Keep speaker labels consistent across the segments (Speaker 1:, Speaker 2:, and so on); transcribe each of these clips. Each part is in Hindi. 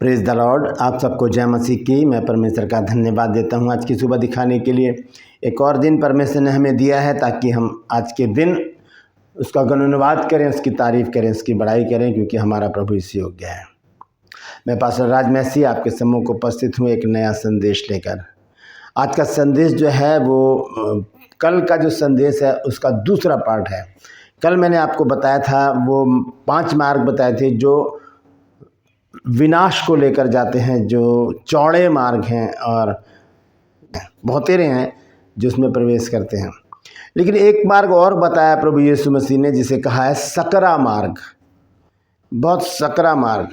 Speaker 1: Praise the Lord. आप सबको जय मसीह की। मैं परमेश्वर का धन्यवाद देता हूं आज की सुबह दिखाने के लिए। एक और दिन परमेश्वर ने हमें दिया है ताकि हम आज के दिन उसका गुणगान करें, उसकी तारीफ़ करें, उसकी बड़ाई करें, क्योंकि हमारा प्रभु इसी योग्य है। मैं पास्टर राज मैसी आपके सम्मुख उपस्थित हूँ एक नया संदेश लेकर। आज का संदेश जो है वो कल का जो संदेश है उसका दूसरा पार्ट है। कल मैंने आपको बताया था, वो 5 मार्ग बताए थे जो विनाश को लेकर जाते हैं, जो चौड़े मार्ग हैं और बहुतेरे हैं जो उसमें प्रवेश करते हैं। लेकिन एक मार्ग और बताया प्रभु यीशु मसीह ने, जिसे कहा है सकरा मार्ग, बहुत सकरा मार्ग।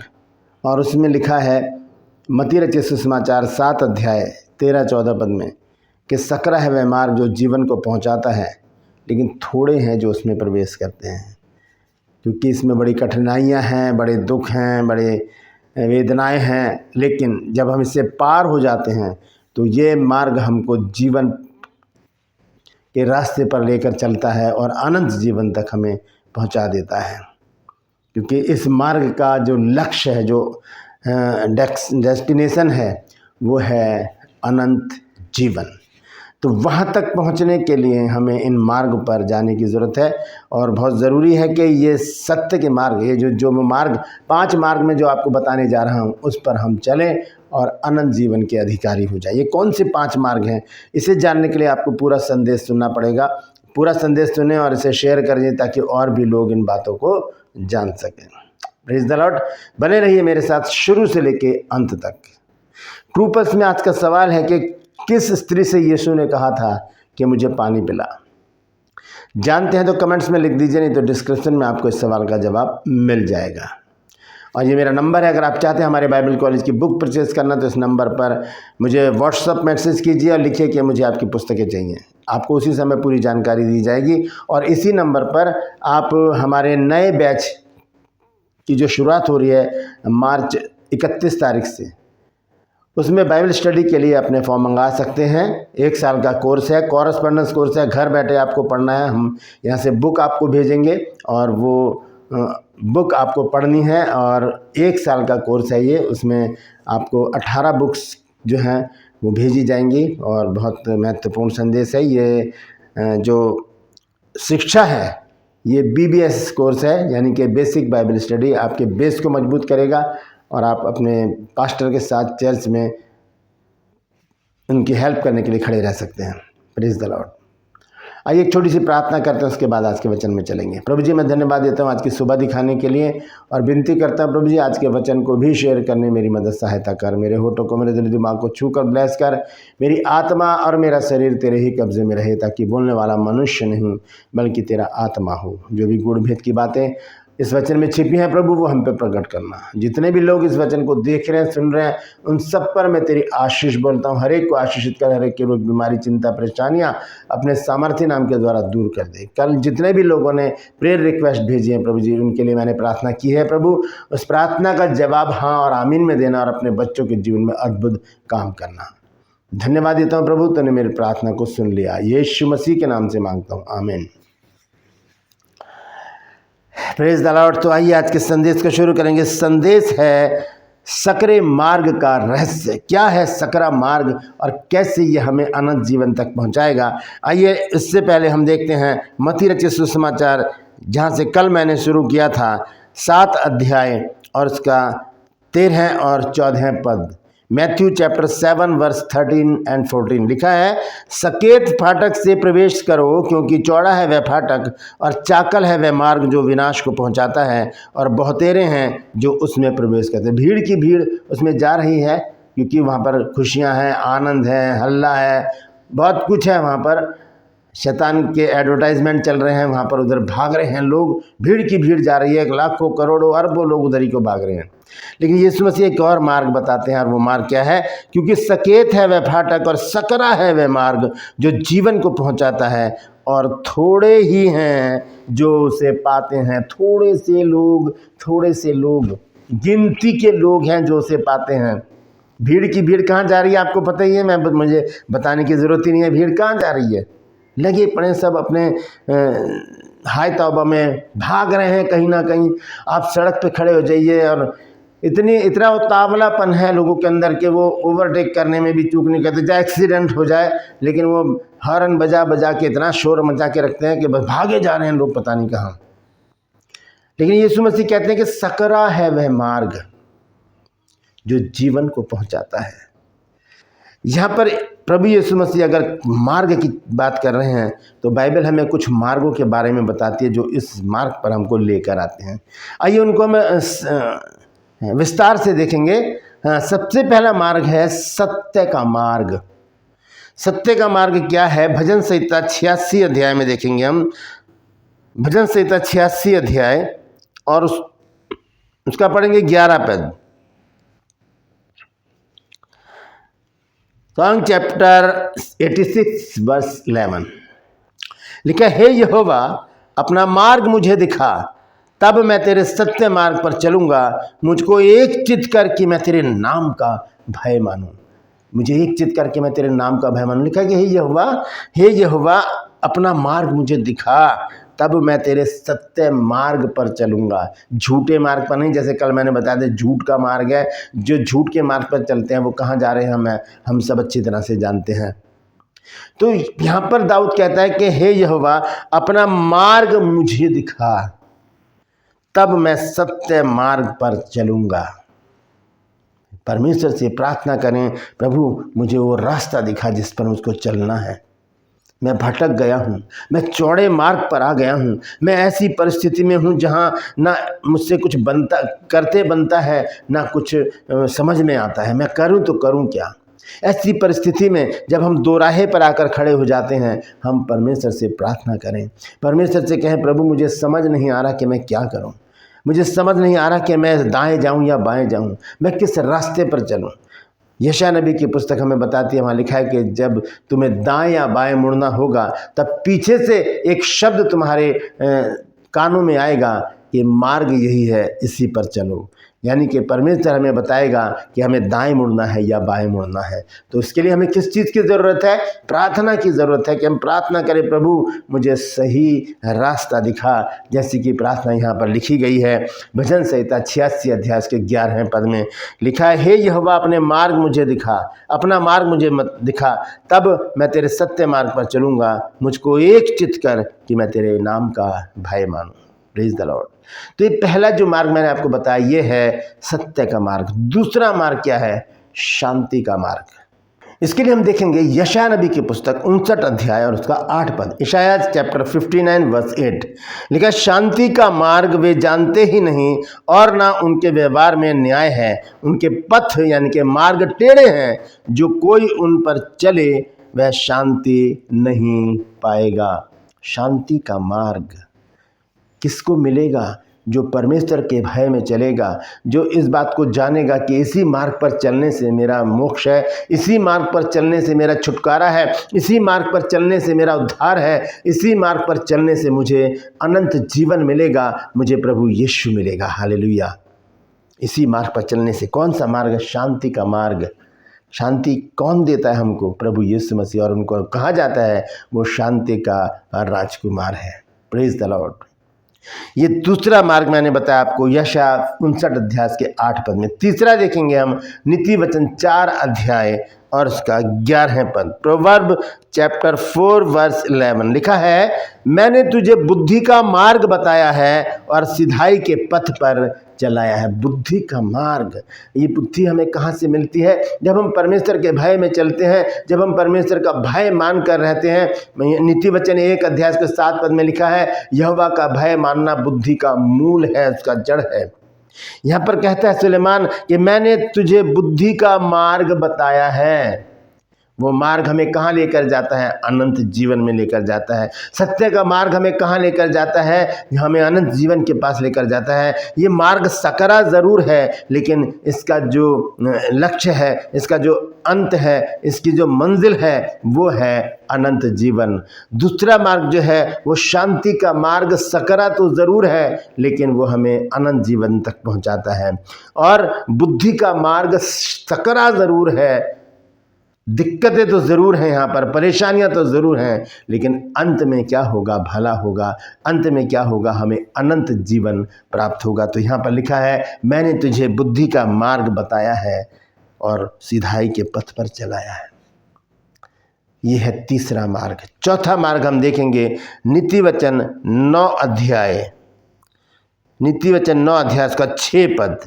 Speaker 1: और उसमें लिखा है मत्ती रचित सुसमाचार 7 अध्याय 13-14 पद में कि सकरा है वह मार्ग जो जीवन को पहुंचाता है, लेकिन थोड़े हैं जो उसमें प्रवेश करते हैं, क्योंकि इसमें बड़ी कठिनाइयां हैं, बड़े दुख हैं, बड़े वेदनाएं हैं। लेकिन जब हम इससे पार हो जाते हैं तो ये मार्ग हमको जीवन के रास्ते पर लेकर चलता है और अनंत जीवन तक हमें पहुंचा देता है। क्योंकि इस मार्ग का जो लक्ष्य है, जो डेस्टिनेशन है, वो है अनंत जीवन। तो वहाँ तक पहुँचने के लिए हमें इन मार्ग पर जाने की ज़रूरत है। और बहुत ज़रूरी है कि ये सत्य के मार्ग, ये जो मार्ग 5 मार्ग में जो आपको बताने जा रहा हूँ, उस पर हम चलें और अनंत जीवन के अधिकारी हो जाए। ये कौन से 5 मार्ग हैं, इसे जानने के लिए आपको पूरा संदेश सुनना पड़ेगा। पूरा संदेश सुने और इसे शेयर करें ताकि और भी लोग इन बातों को जान सकें। Praise the Lord. बने रहिए मेरे साथ शुरू से लेके अंत तक। क्रूपस में आज का सवाल है कि किस स्त्री से यीशु ने कहा था कि मुझे पानी पिला? जानते हैं तो कमेंट्स में लिख दीजिए, नहीं तो डिस्क्रिप्शन में आपको इस सवाल का जवाब मिल जाएगा। और ये मेरा नंबर है, अगर आप चाहते हैं हमारे बाइबल कॉलेज की बुक परचेज़ करना तो इस नंबर पर मुझे व्हाट्सअप मैसेज कीजिए और लिखिए कि मुझे आपकी पुस्तकें चाहिए। आपको उसी समय पूरी जानकारी दी जाएगी। और इसी नंबर पर आप हमारे नए बैच की जो शुरुआत हो रही है मार्च 31 तारीख से, उसमें बाइबल स्टडी के लिए अपने फॉर्म मंगा सकते हैं। 1 साल का कोर्स है, कॉरेस्पॉन्डेंस कोर्स है, घर बैठे आपको पढ़ना है। हम यहाँ से बुक आपको भेजेंगे और वो बुक आपको पढ़नी है। और 1 साल का कोर्स है ये, उसमें आपको 18 बुक्स जो हैं वो भेजी जाएंगी। और बहुत महत्वपूर्ण संदेश है ये। जो शिक्षा है ये BBS कोर्स है, यानी कि बेसिक बाइबल स्टडी। आपके बेस को मजबूत करेगा और आप अपने पास्टर के साथ चर्च में उनकी हेल्प करने के लिए खड़े रह सकते हैं। Praise the Lord. आइए एक छोटी सी प्रार्थना करते हैं, उसके बाद आज के वचन में चलेंगे। प्रभु जी, मैं धन्यवाद देता हूँ आज की सुबह दिखाने के लिए और विनती करता हूँ प्रभु जी, आज के वचन को भी शेयर करने मेरी मदद सहायता कर। मेरे होठों को, मेरे दिल दिमाग को छू कर ब्लेस कर। मेरी आत्मा और मेरा शरीर तेरे ही कब्जे में रहे, ताकि बोलने वाला मनुष्य नहीं बल्कि तेरा आत्मा हो। जो भी गूढ़ भेद की बातें इस वचन में छिपी हैं प्रभु, वो हम पे प्रकट करना। जितने भी लोग इस वचन को देख रहे हैं, सुन रहे हैं, उन सब पर मैं तेरी आशीष बोलता हूँ। हर एक को आशीषित कर, हर एक के रोग, बीमारी, चिंता, परेशानियाँ अपने सामर्थ्य नाम के द्वारा दूर कर दे। कल जितने भी लोगों ने प्रेयर रिक्वेस्ट भेजी हैं प्रभु जी, उनके लिए मैंने प्रार्थना की है प्रभु। उस प्रार्थना का जवाब हाँ और आमीन में देना और अपने बच्चों के जीवन में अद्भुत काम करना। धन्यवाद देता हूँ प्रभु, तूने मेरी प्रार्थना को सुन लिया। यीशु मसीह के नाम से मांगता हूँ, आमीन। Praise the Lord. तो आइए आज के संदेश को शुरू करेंगे। संदेश है सकरे मार्ग का रहस्य। क्या है सकरा मार्ग और कैसे ये हमें अनंत जीवन तक पहुंचाएगा? आइए इससे पहले हम देखते हैं मत्ती रचित सुसमाचार, जहां से कल मैंने शुरू किया था, 7 अध्याय और उसका 13 और 14 पद। मैथ्यू चैप्टर 7 वर्स 13 एंड 14 लिखा है, सकेत फाटक से प्रवेश करो, क्योंकि चौड़ा है वह फाटक और चाकल है वह मार्ग जो विनाश को पहुंचाता है, और बहुतेरे हैं जो उसमें प्रवेश करते हैं। भीड़ की भीड़ उसमें जा रही है, क्योंकि वहाँ पर खुशियाँ हैं, आनंद है, हल्ला है, बहुत कुछ है वहाँ पर। शैतान के एडवर्टाइजमेंट चल रहे हैं वहाँ पर, उधर भाग रहे हैं लोग। भीड़ की भीड़ जा रही है, लाखों करोड़ों अरबों लोग उधर ही को भाग रहे हैं। लेकिन यीशु मसीह एक और मार्ग बताते हैं, और वो मार्ग क्या है? क्योंकि सकेत है वह फाटक और सकरा है वह मार्ग जो जीवन को पहुंचाता है, और थोड़े ही हैं जो उसे पाते हैं। थोड़े से लोग, गिनती के लोग हैं जो उसे पाते हैं। भीड़ की भीड़ कहाँ जा रही है आपको पता ही है, मुझे बताने की ज़रूरत ही नहीं है। भीड़ कहाँ जा रही है? लगे पड़े सब अपने हाय तौबा में भाग रहे हैं कहीं ना कहीं। आप सड़क पे खड़े हो जाइए और इतना उतावलापन है लोगों के अंदर कि वो ओवरटेक करने में भी चूक नहीं करते, चाहे एक्सीडेंट हो जाए लेकिन वो हॉर्न बजा बजा के इतना शोर मचा के रखते हैं कि बस भागे जा रहे हैं लोग पता नहीं कहाँ। लेकिन यीशु मसीह कहते हैं कि सकरा है वह मार्ग जो जीवन को पहुंचाता है। यहाँ पर प्रभु यीशु मसीह अगर मार्ग की बात कर रहे हैं तो बाइबल हमें कुछ मार्गों के बारे में बताती है जो इस मार्ग पर हमको लेकर आते हैं। आइए उनको हम विस्तार से देखेंगे। सबसे पहला मार्ग है सत्य का मार्ग। सत्य का मार्ग क्या है? भजन संहिता 86 अध्याय में देखेंगे हम। भजन संहिता 86 अध्याय और उसका पढ़ेंगे 11 पद। सॉन्ग चैप्टर 86 वर्स 11 लिखा, हे यहोवा अपना मार्ग मुझे दिखा, तब मैं तेरे सत्य मार्ग पर चलूंगा। मुझको एक चित कर कि मैं तेरे नाम का भय मानूं। मुझे एक चित करके मैं तेरे नाम का भय मानूं। लिखा कि हे यहोवा अपना मार्ग मुझे दिखा, तब मैं तेरे सत्य मार्ग पर चलूंगा। झूठे मार्ग पर नहीं, जैसे कल मैंने बताया था झूठ का मार्ग है। जो झूठ के मार्ग पर चलते हैं वो कहाँ जा रहे हैं हम सब अच्छी तरह से जानते हैं। तो यहाँ पर दाऊद कहता है कि हे यहोवा अपना मार्ग मुझे दिखा, तब मैं सत्य मार्ग पर चलूंगा। परमेश्वर से प्रार्थना करें, प्रभु मुझे वो रास्ता दिखा जिस पर मुझको चलना है। मैं भटक गया हूँ, मैं चौड़े मार्ग पर आ गया हूँ, मैं ऐसी परिस्थिति में हूँ जहाँ ना मुझसे कुछ बनता है ना कुछ समझ में आता है, मैं करूँ तो करूँ क्या। ऐसी परिस्थिति में जब हम दो राहे पर आकर खड़े हो जाते हैं, हम परमेश्वर से प्रार्थना करें, परमेश्वर से कहें, प्रभु मुझे समझ नहीं आ रहा कि मैं क्या करूँ, मुझे समझ नहीं आ रहा कि मैं दाएँ जाऊँ या बाएँ जाऊँ, मैं किस रास्ते पर चलूँ। यशायाह नबी की पुस्तक हमें बताती है, वहाँ लिखा है कि जब तुम्हें दाएं या बाएं मुड़ना होगा तब पीछे से एक शब्द तुम्हारे कानों में आएगा कि मार्ग यही है, इसी पर चलो। यानी कि परमेश्वर हमें बताएगा कि हमें दाएं मुड़ना है या बाएं मुड़ना है। तो इसके लिए हमें किस चीज़ की ज़रूरत है? प्रार्थना की ज़रूरत है कि हम प्रार्थना करें, प्रभु मुझे सही रास्ता दिखा, जैसी कि प्रार्थना यहाँ पर लिखी गई है। भजन संहिता 86 अध्याय के 11वें पद में लिखा है, हे यहोवा अपने मार्ग मुझे दिखा, अपना मार्ग मुझे मत दिखा, तब मैं तेरे सत्य मार्ग पर चलूँगा। मुझको एक चित कर कि मैं तेरे नाम का भय मानूँ। Praise the Lord. तो ये पहला जो मार्ग मैंने आपको बताया ये है सत्य का मार्ग। दूसरा मार्ग क्या है? शांति का मार्ग। इसके लिए हम देखेंगे यशायाह नबी की पुस्तक 59 अध्याय और उसका 8 पद। यशायाह चैप्टर 59 वर्स 8 लिखा, शांति का मार्ग वे जानते ही नहीं और ना उनके व्यवहार में न्याय है। उनके पथ यानी कि मार्ग टेढ़े हैं, जो कोई उन पर चले वह शांति नहीं पाएगा। शांति का मार्ग किसको मिलेगा? जो परमेश्वर के भय में चलेगा, जो इस बात को जानेगा कि इसी मार्ग पर चलने से मेरा मोक्ष है, इसी मार्ग पर चलने से मेरा छुटकारा है, इसी मार्ग पर चलने से मेरा उद्धार है, इसी मार्ग पर चलने से मुझे अनंत जीवन मिलेगा, मुझे प्रभु यीशु मिलेगा। हालेलुया। इसी मार्ग पर चलने से। कौन सा मार्ग? शांति का मार्ग। शांति कौन देता है हमको? प्रभु यीशु मसीह। और उनको कहा जाता है वो शांति का राजकुमार है। Praise the Lord. ये दूसरा मार्ग मैंने बताया आपको यशायाह 59 अध्याय के 8 पद में। तीसरा देखेंगे हम नीति वचन 4 अध्याय और उसका 11वें पद। प्रोवर्ब चैप्टर 4 वर्स 11 लिखा है, मैंने तुझे बुद्धि का मार्ग बताया है और सिधाई के पथ पर चलाया है। बुद्धि का मार्ग। ये बुद्धि हमें कहाँ से मिलती है? जब हम परमेश्वर के भय में चलते हैं, जब हम परमेश्वर का भय मान कर रहते हैं। नीति वचन 1 अध्याय के 7 पद में लिखा है, यहोवा का भय मानना बुद्धि का मूल है, उसका जड़ है। यहाँ पर कहता है सुलेमान कि मैंने तुझे बुद्धि का मार्ग बताया है। वो मार्ग हमें कहाँ लेकर जाता है? अनंत जीवन में लेकर जाता है। सत्य का मार्ग हमें कहाँ लेकर जाता है? हमें अनंत जीवन के पास लेकर जाता है। ये मार्ग सकरा ज़रूर है, लेकिन इसका जो लक्ष्य है, इसका जो अंत है, इसकी जो मंजिल है वो है अनंत जीवन। दूसरा मार्ग जो है वो शांति का मार्ग, सकरा तो ज़रूर है लेकिन वो हमें अनंत जीवन तक पहुँचाता है। और बुद्धि का मार्ग सकरा ज़रूर है दिक्कतें तो ज़रूर हैं, यहाँ पर परेशानियाँ तो ज़रूर हैं, लेकिन अंत में क्या होगा? भला होगा। अंत में क्या होगा? हमें अनंत जीवन प्राप्त होगा। तो यहाँ पर लिखा है, मैंने तुझे बुद्धि का मार्ग बताया है और सीधाई के पथ पर चलाया है। ये है तीसरा मार्ग। चौथा मार्ग हम देखेंगे, नीतिवचन 9 अध्याय, नीतिवचन 9 अध्याय उसका 6 पद,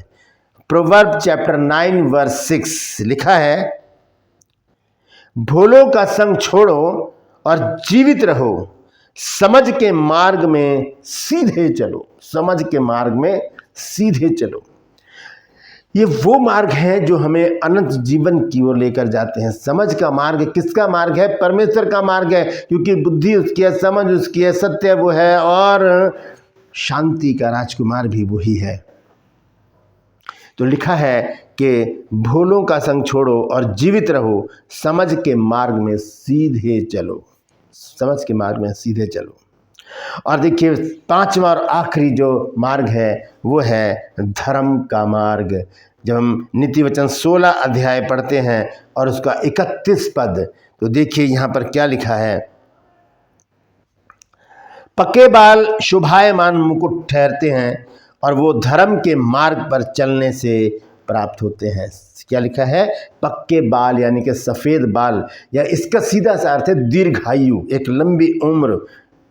Speaker 1: प्रोवर्ब चैप्टर 9 वर्स 6 लिखा है, भोलों का संग छोड़ो और जीवित रहो, समझ के मार्ग में सीधे चलो। समझ के मार्ग में सीधे चलो। ये वो मार्ग है जो हमें अनंत जीवन की ओर लेकर जाते हैं। समझ का मार्ग किसका मार्ग है? परमेश्वर का मार्ग है, क्योंकि बुद्धि उसकी है, समझ उसकी है, सत्य वो है और शांति का राजकुमार भी वही है। तो लिखा है कि भोलों का संग छोड़ो और जीवित रहो, समझ के मार्ग में सीधे चलो। समझ के मार्ग में सीधे चलो। और देखिए, पांचवा और आखिरी जो मार्ग है वो है धर्म का मार्ग। जब हम नीतिवचन 16 अध्याय पढ़ते हैं और उसका 31 पद, तो देखिए यहाँ पर क्या लिखा है, पके बाल शोभायमान मुकुट ठहरते हैं और वो धर्म के मार्ग पर चलने से प्राप्त होते हैं। क्या लिखा है? पक्के बाल यानी कि सफ़ेद बाल, या इसका सीधा सा अर्थ है दीर्घायु, एक लंबी उम्र,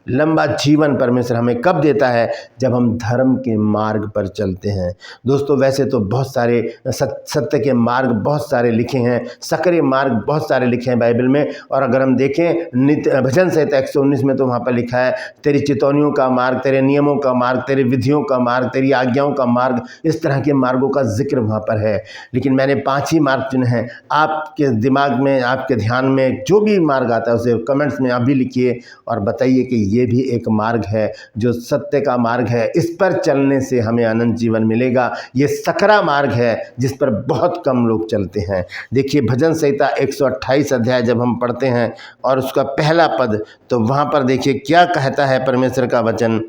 Speaker 1: लंबा जीवन परमेश्वर हमें कब देता है? जब हम धर्म के मार्ग पर चलते हैं। दोस्तों, वैसे तो बहुत सारे सत्य के मार्ग बहुत सारे लिखे हैं, सकरे मार्ग बहुत सारे लिखे हैं बाइबल में। और अगर हम देखें भजन संहिता 119 में, तो वहाँ पर लिखा है, तेरी चितौनियों का मार्ग, तेरे नियमों का मार्ग, तेरे विधियों का मार्ग, तेरी आज्ञाओं का मार्ग, इस तरह के मार्गों का जिक्र वहाँ पर है। लेकिन मैंने 5 ही मार्ग चुने हैं। आपके दिमाग में, आपके ध्यान में जो भी मार्ग आता है उसे कमेंट्स में अभी लिखिए और बताइए कि ये भी एक मार्ग है जो सत्य का मार्ग है। इस पर चलने से हमें अनंत जीवन मिलेगा। ये सकरा मार्ग है जिस पर बहुत कम लोग चलते हैं। देखिए, भजन संहिता 128 अध्याय जब हम पढ़ते हैं और उसका पहला पद, तो वहाँ पर देखिए क्या कहता है परमेश्वर का वचन।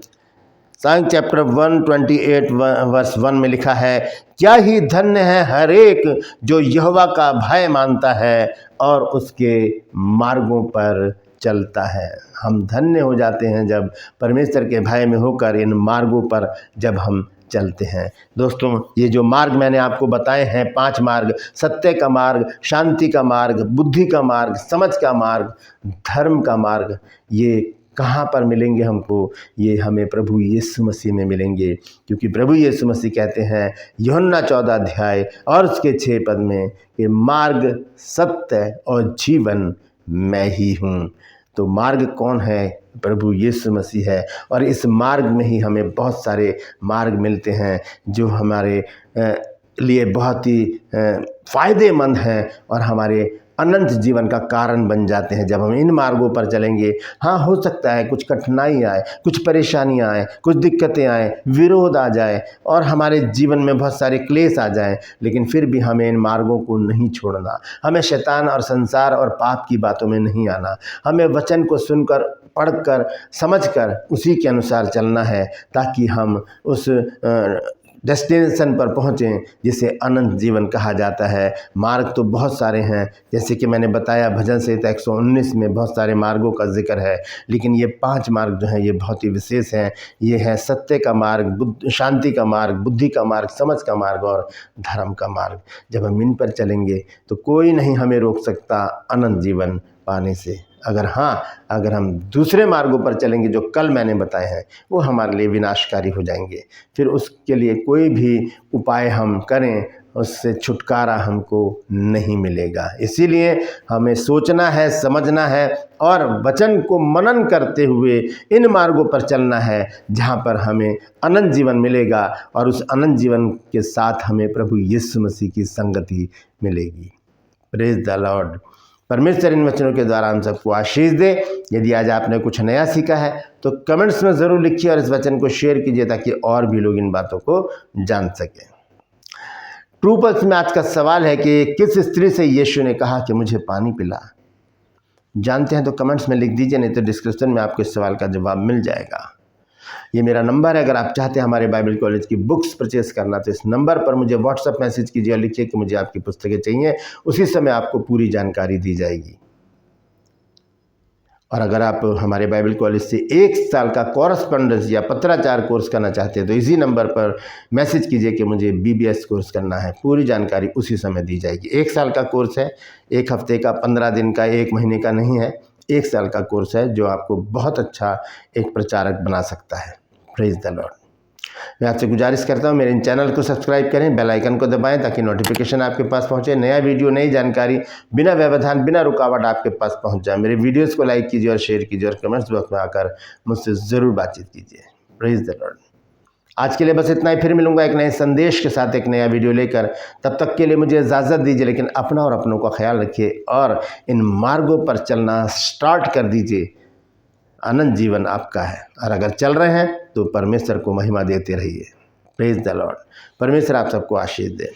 Speaker 1: सांग चैप्टर 128 वर्स 1 में लिखा है, क्या ही धन्य है हर एक जो यहोवा का भय मानता है और उसके मार्गों पर चलता है। हम धन्य हो जाते हैं जब परमेश्वर के भय में होकर इन मार्गों पर जब हम चलते हैं। दोस्तों, ये जो मार्ग मैंने आपको बताए हैं, 5 मार्ग, सत्य का मार्ग, शांति का मार्ग, बुद्धि का मार्ग, समझ का मार्ग, धर्म का मार्ग, ये कहाँ पर मिलेंगे हमको? ये हमें प्रभु यीशु मसीह में मिलेंगे, क्योंकि प्रभु यीशु मसीह कहते हैं यूहन्ना 14 अध्याय और उसके 6 पद में कि मार्ग, सत्य और जीवन मैं ही हूँ। तो मार्ग कौन है? प्रभु यीशु मसीह है। और इस मार्ग में ही हमें बहुत सारे मार्ग मिलते हैं जो हमारे लिए बहुत ही फ़ायदेमंद हैं और हमारे अनंत जीवन का कारण बन जाते हैं जब हम इन मार्गों पर चलेंगे। हाँ, हो सकता है कुछ कठिनाई आए, कुछ परेशानियाँ आए, कुछ दिक्कतें आए, विरोध आ जाए और हमारे जीवन में बहुत सारे क्लेश आ जाएं, लेकिन फिर भी हमें इन मार्गों को नहीं छोड़ना। हमें शैतान और संसार और पाप की बातों में नहीं आना। हमें वचन को सुनकर, पढ़कर, समझकर उसी के अनुसार चलना है, ताकि हम उस डेस्टिनेशन पर पहुँचें जिसे अनंत जीवन कहा जाता है। मार्ग तो बहुत सारे हैं, जैसे कि मैंने बताया भजन संहिता 119 में बहुत सारे मार्गों का जिक्र है, लेकिन ये 5 मार्ग जो हैं ये बहुत ही विशेष हैं। ये है सत्य का मार्ग, शांति का मार्ग, बुद्धि का मार्ग, समझ का मार्ग और धर्म का मार्ग। जब हम इन पर चलेंगे तो कोई नहीं हमें रोक सकता अनंत जीवन पाने से। अगर हम दूसरे मार्गों पर चलेंगे जो कल मैंने बताए हैं, वो हमारे लिए विनाशकारी हो जाएंगे। फिर उसके लिए कोई भी उपाय हम करें, उससे छुटकारा हमको नहीं मिलेगा। इसीलिए हमें सोचना है, समझना है और वचन को मनन करते हुए इन मार्गों पर चलना है जहाँ पर हमें अनंत जीवन मिलेगा और उस अनंत जीवन के साथ हमें प्रभु यीशु मसीह की संगति मिलेगी। Praise the Lord. परमेश्वर इन वचनों के द्वारा हम सबको आशीष दे। यदि आज आपने कुछ नया सीखा है तो कमेंट्स में ज़रूर लिखिए और इस वचन को शेयर कीजिए ताकि और भी लोग इन बातों को जान सकें। ट्रू पल्स में आज का सवाल है कि किस स्त्री से यीशु ने कहा कि मुझे पानी पिला? जानते हैं तो कमेंट्स में लिख दीजिए, नहीं तो डिस्क्रिप्शन में आपको इस सवाल का जवाब मिल जाएगा। ये मेरा नंबर है। अगर आप चाहते हैं हमारे बाइबल कॉलेज की बुक्स परचेस करना तो इस नंबर पर मुझे व्हाट्सएप मैसेज कीजिए और लिखिए कि मुझे आपकी पुस्तकें चाहिए। उसी समय आपको पूरी जानकारी दी जाएगी। और अगर आप हमारे बाइबल कॉलेज से 1 साल का कॉरस्पॉन्डेंस या पत्राचार कोर्स करना चाहते हैं तो इसी नंबर पर मैसेज कीजिए कि मुझे BBS कोर्स करना है। पूरी जानकारी उसी समय दी जाएगी। 1 साल का कोर्स है, 1 हफ्ते का, 15 दिन का, 1 महीने का नहीं है। 1 साल का कोर्स है जो आपको बहुत अच्छा एक प्रचारक बना सकता है। Praise the Lord. मैं आपसे गुजारिश करता हूँ मेरे इन चैनल को सब्सक्राइब करें, बेल आइकन को दबाएं ताकि नोटिफिकेशन आपके पास पहुँचे। नया वीडियो, नई जानकारी बिना व्यवधान, बिना रुकावट आपके पास पहुँच जाए। मेरे वीडियोस को लाइक कीजिए और शेयर कीजिए और कमेंट्स बॉक्स में आकर मुझसे ज़रूर बातचीत कीजिए। Praise the Lord. आज के लिए बस इतना ही। फिर मिलूंगा एक नए संदेश के साथ, एक नया वीडियो लेकर। तब तक के लिए मुझे इजाज़त दीजिए, लेकिन अपना और अपनों का ख्याल रखिए और इन मार्गों पर चलना स्टार्ट कर दीजिए। अनंत जीवन आपका है, और अगर चल रहे हैं तो परमेश्वर को महिमा देते रहिए। Praise the Lord. परमेश्वर आप सबको आशीष दे।